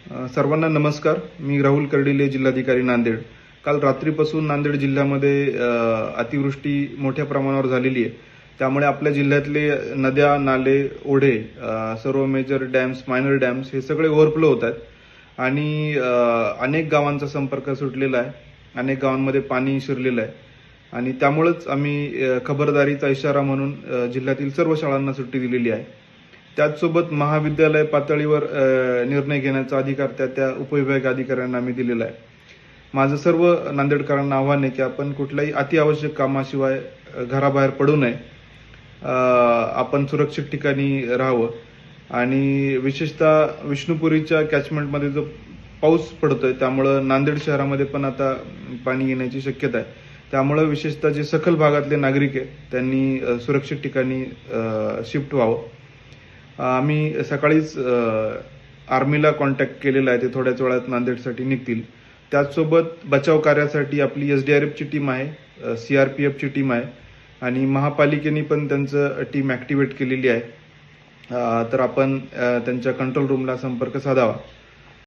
सर्वांना नमस्कार. मी राहुल कर्डिले, जिल्हाधिकारी नांदेड. काल रात्रीपासून नांदेड जिल्ह्यामध्ये अतिवृष्टी मोठ्या प्रमाणावर झालेली आहे. त्यामुळे आपल्या जिल्ह्यातले नद्या, नाले, ओढे, सर्व मेजर डॅम्स, मायनर डॅम्स हे सगळे ओव्हरफ्लो होत आहेत आणि अनेक गावांचा संपर्क सुटलेला आहे. अनेक गावांमध्ये पाणी शिरलेलं आहे आणि त्यामुळेच आम्ही खबरदारीचा इशारा म्हणून जिल्ह्यातील सर्व शाळांना सुट्टी दिलेली आहे. त्याचसोबत महाविद्यालय पातळीवर निर्णय घेण्याचा अधिकार त्या उपविभागीय अधिकाऱ्यांना आम्ही दिलेला आहे. माझं सर्व नांदेडकरांना आव्हान आहे की आपण कुठल्याही अतिआवश्यक कामाशिवाय घराबाहेर पडू नये. आपण सुरक्षित ठिकाणी राहावं आणि विशेषतः विष्णुपुरीच्या कॅचमेंटमध्ये जो पाऊस पडतोय त्यामुळं नांदेड शहरामध्ये पण आता पाणी येण्याची शक्यता आहे. त्यामुळं विशेषतः जे सखल भागातले नागरिक आहेत त्यांनी सुरक्षित ठिकाणी शिफ्ट व्हावं. आम्ही सकाळीच आर्मीला कॉन्टॅक्ट केलेला आहे. ते थोड्याच वेळात नांदेडसाठी निघतील. त्याचसोबत बचाव कार्यासाठी आपली SDRFची टीम आहे, CRPFची टीम आहे आणि महापालिकेने पण त्यांचं टीम ॲक्टिवेट केलेली आहे. तर आपण त्यांच्या कंट्रोल रूमला संपर्क साधावा.